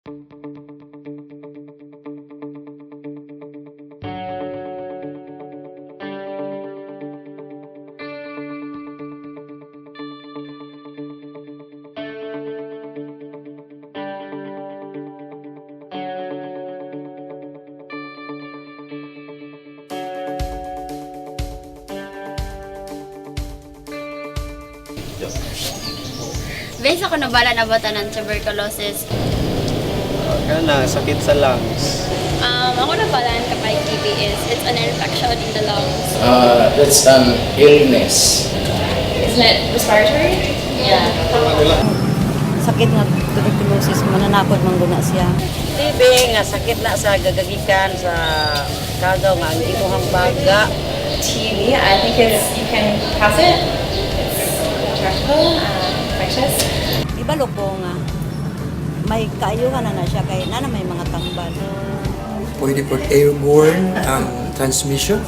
Base ako nabala na bata ng tuberculosis. Kana, sakit sa lungs. Ako nabalaan kapag TB is it's an infection in the lungs. That's an illness. Isn't it respiratory? Yeah. Sakit nga tuberculosis, mananakod man guna siya. TB nga sakit na sa gagagikan sa kagaw nga ang imuhang baga. TB, I think you can pass it. It's tractable, infectious. Ibalo ko nga, may kaayuhan na siya kay nana may mga tambal. Pwede po airborne ang transmission.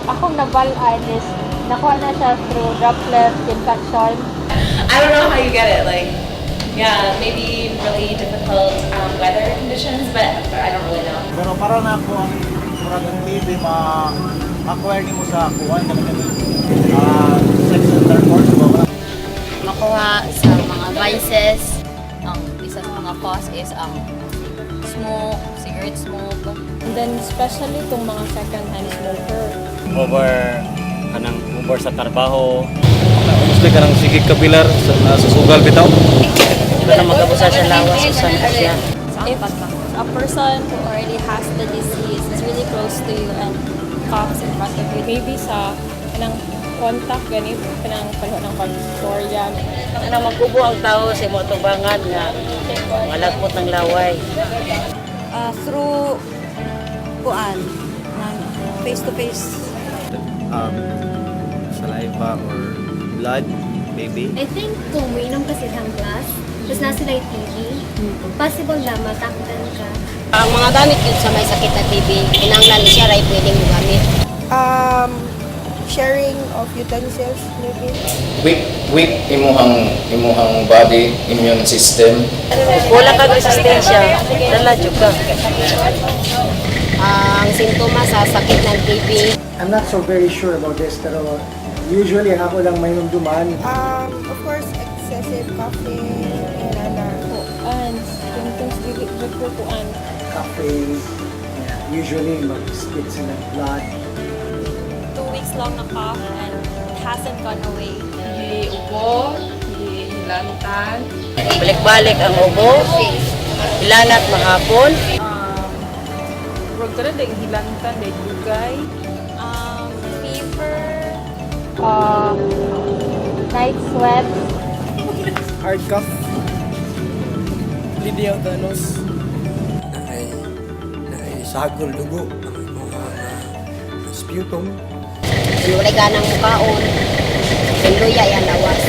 Akong nabalaan is nakuha na siya through droplet infection. I don't know how you get it. Like, yeah, maybe really difficult weather conditions, but I don't really know. Pero para na ako ang murag ang TB ma-acquire mo sa kuwan na sex intercourse ba? Makuha sa mga vices. Ang isa sa mga cause is ang smoke, cigarette smoke. And then especially itong mga second-hand smoker. Over sa trabaho. Gusto ka ng sikig kapilar sa sugal bitaw. Para magabusa sa lawas usan siya. If a person who already has the disease is really close to you and coughs in front of you, maybe sa kanang contact ganit kanang panahon ng pag-storya. Ana magkubo ang tao sa imong tubangan nga malagpot ng laway. Through kuan ng face to face. Saliva or blood, maybe. I think kung uminom kasi ng glass, tapos na sila yung TB, possible na matakdan ka. Ang mga gamit yun sa may sakit na TB, kinanglan siya ray pwedeng gamit. Sharing of utensils maybe. Weak imuhang body immune system. Wala ka resistensya, dala jud ka. Ang sintomas sa sakit ng TB. I'm not so very sure about this, pero usually ako lang may numduman. Of course, excessive coughing and symptoms dili jud ko kuan. Cafe, usually mag-spit sila ng blood. 2 weeks long na cough and it hasn't gone away. Hindi upo, hindi lantan. Balik-balik ang ubo, ilanat mahapon. Huwag ka rin dahil hilantan, dahil dugay. Fever, night sweats. Hard cough. Bleeding out the nose. Naisagol dugo ang mga sputum. Wala ganang mukaon. Endoya yan lawas.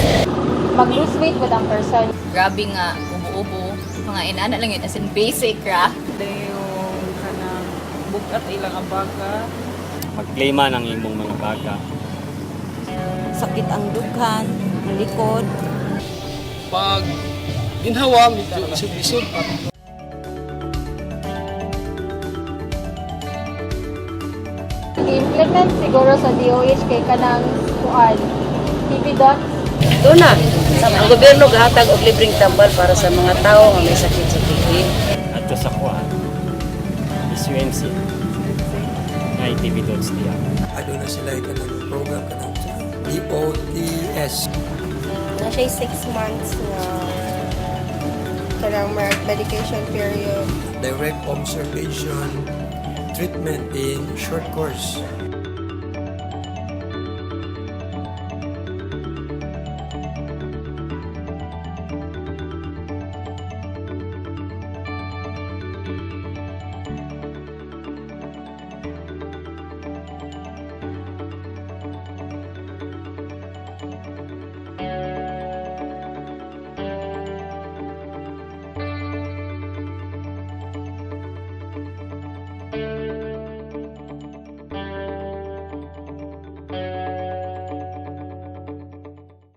Mag-lose weight with ang person. Grabe nga, ubo-ubo. Mga inana lang yun, as in basic ra. Yung kanang bukat ilang abaga. Magklima ng imong mga baga. Sakit ang dughan, ang likod. Pag ginhawa, medyo isod-isod. I-implement siguro sa DOH kay kanang kuan. TB dots. Doon na, ang gobyerno gahatag og libreng tambal para sa mga tao nga may sakit sa TB. At sa kuwan, SUMC, na ITV dots niya. Ano na sila ikanang program kanang DOTS. Na siya 6 months na kanang medication period. Direct observation treatment in short course.